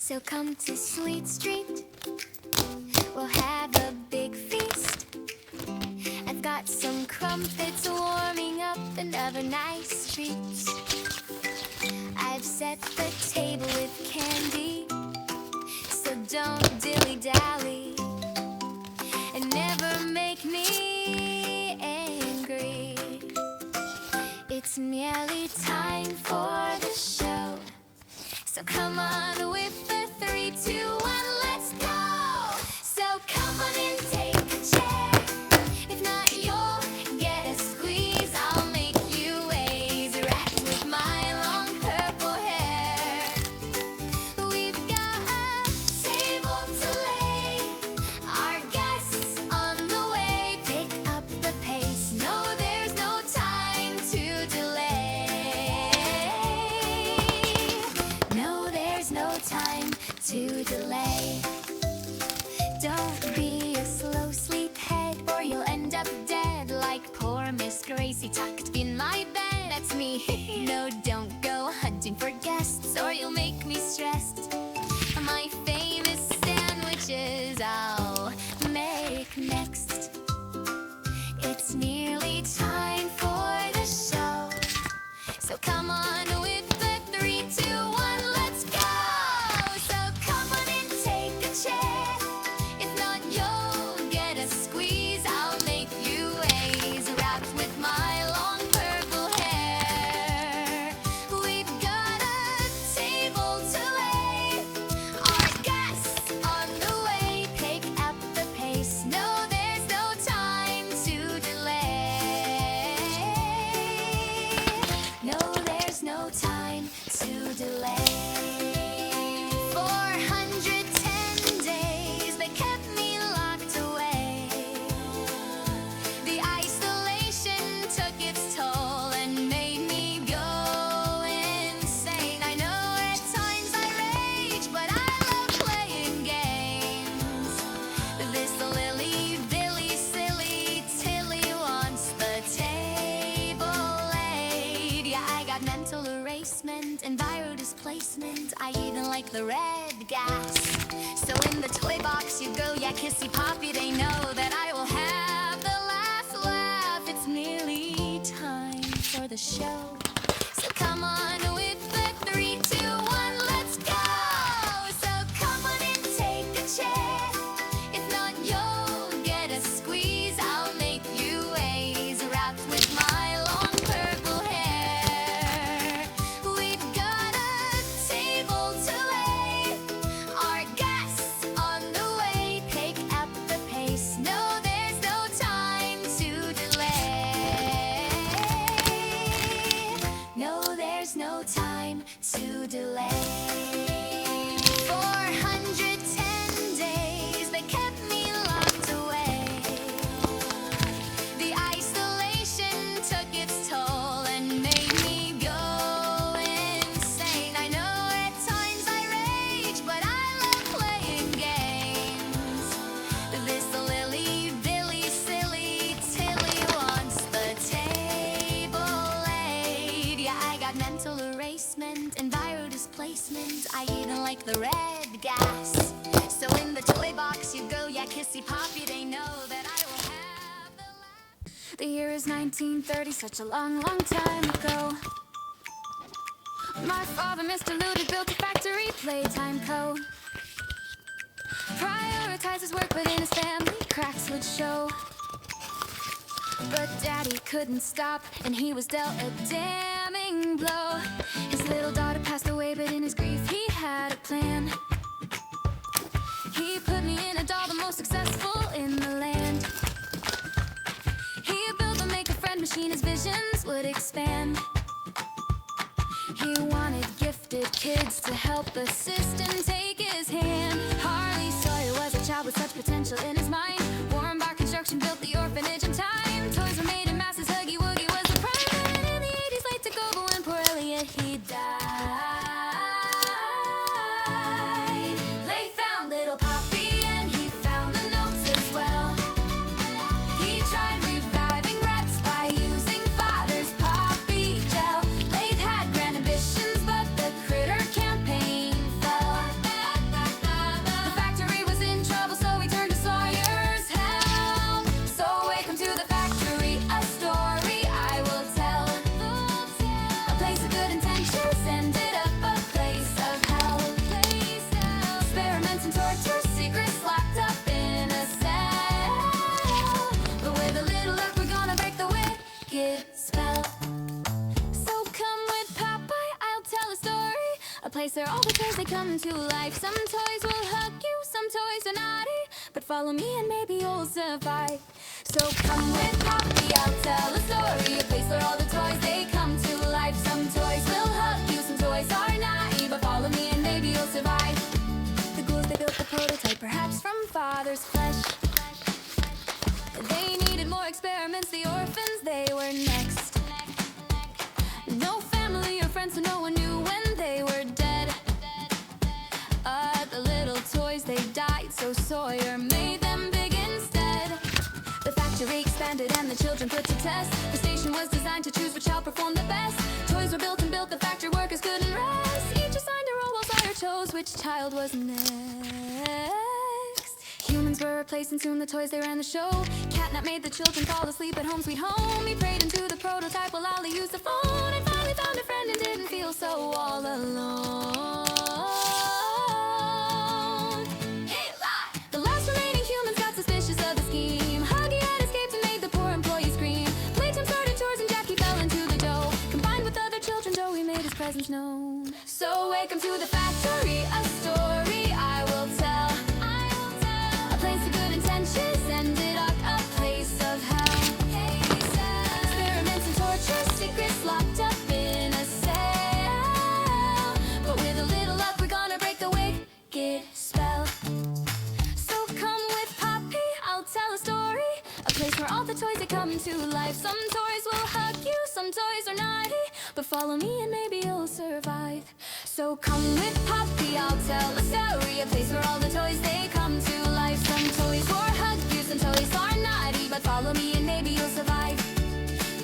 So come to Sweet Street, we'll have a big feast. I've got some crumpets warming up and other nice treats. I've set the table with candy, so don't dilly-dally and never make me angry. It's nearly time for the show, so come on with the 3, 2, 1, let's go! So come on and take a chair. If not, you'll get a squeeze. I'll make you waves wrapped with my long purple hair. We've got a table to lay, our guests on the way. Pick up the pace, no, there's no time to delay. No, there's no time to delay. Don't be a slow sleephead, or you'll end up dead like poor Miss Gracie tucked in my bed. That's me. No, don't go hunting for guests, or you'll make me stressed. My famous sandwiches I'll make next. It's nearly time for the show, so come on with the 3, 2, 1, let's go! So come on and take a chair. If not, you'll get a squeeze. I'll make you waves wrapped with my long purple hair. We've got a table to lay, our guests on the way. Pick up the pace, no, there's no time to delay. No, there's no time to delay. 410 days they kept me locked away. The isolation took its toll and made me go insane. I know at times I rage, but I love playing games. This Lily, Billy, silly Tilly wants the table laid. Yeah, I got mental erasement and viral displacement. I even like the red gas. So in the toy box you go, yeah, kissy poppy, they know that I will have the last laugh. It's nearly time for the show, so come on with the 3, 2, 1, let's go! So come on and take a chair. If not, you'll get a squeeze. I'll make you waves wrapped with my long purple hair. We've got a table to lay, our guests on the way. Pick up the pace, no, there's no time to delay. No, there's no time to delay. 410 days they kept me locked away. The isolation took its toll and made me go insane. I know at times I rage, but I love playing games. This Lily, Billy, silly Tilly wants the table laid. Yeah, I got mental erasement and viral displacement. I even like the red gas. So in the toy box you go, yeah, kissy poppy, they know that I will have the last. The year is 1930, such a long, long time ago. My father, Mr. Luder, built a factory, Playtime Co. Prioritized his work, but in his family, cracks would show. But Daddy couldn't stop, and he was dealt a damning blow. His little daughter passed away, but in his grief he had a plan. He put me in a doll, the most successful in the land. He built a make-a-friend machine, his visions would expand. He wanted gifted kids to help assist and take his hand. Harley Sawyer was a child with such potential in his mind. Warren Bar Construction built the orphanage in time. Toys were made in masses, Huggy Wuggy was the prime. And in the 80s, late to go, but when poor Elliot, he died. They found little Poppy and he found the notes as well. He tried reviving rats by using father's poppy gel. They'd had grand ambitions, but the critter campaign fell. place where all the toys they come to life. Some toys will hug you, some toys are naughty, but follow me and maybe you'll survive. So come with Poppy, I'll tell a story, a place where all the toys they come to life. Some toys will hug you, some toys are naughty, but follow me and maybe you'll survive. The ghouls, they built the prototype, perhaps from father's flesh. They needed more experiments, the orphans, they were next. No family or friends, so no one knew when they were dead. The little toys, they died, so Sawyer made them big instead. The factory expanded and the children put to test. The station was designed to choose which shall perform the best. Toys were built and built, the factory workers couldn't rest. Each assigned a role while Sawyer chose which child was next. Humans were replaced and soon the toys, they ran the show. Catnap made the children fall asleep at home sweet home. He prayed into the prototype while Ollie used the phone, and finally found a friend and didn't feel so all alone. The last remaining humans got suspicious of the scheme. Huggy had escaped and made the poor employee scream. Playtime started chores and Jackie fell into the dough. Combined with other children, Joey made his presence known. So welcome to the factory, a story I will tell. A place of good intentions ended up a place of hell. Experiments and torture, secrets locked up in a cell. But with a little luck, we're gonna break the wicked spell. So come with Poppy, I'll tell a story, a place where all the toys they come to life. Some toys will hug you, some toys are naughty, but follow me and maybe you'll survive. So come with Poppy, I'll tell a story, a place where all the toys they come to life. Some toys will hug you, some toys are naughty, but follow me and maybe you'll survive.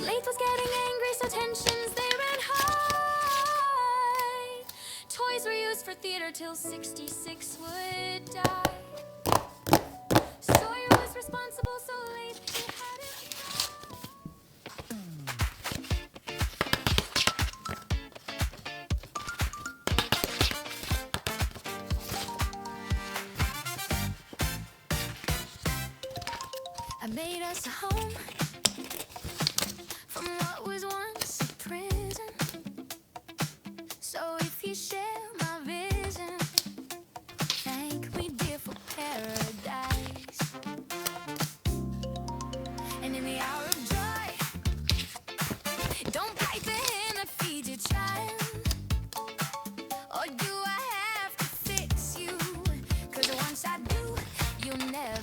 Leith was getting angry, so tensions they ran high. Toys were used for theater till 66 would die. Sawyer was responsible, so Leith he had it. I made us a home from what was once a prison. So if you share my vision, thank me dear for paradise. And in the hour of joy, don't bite the hand that feeds your child. Or do I have to fix you? 'Cause once I do, you'll never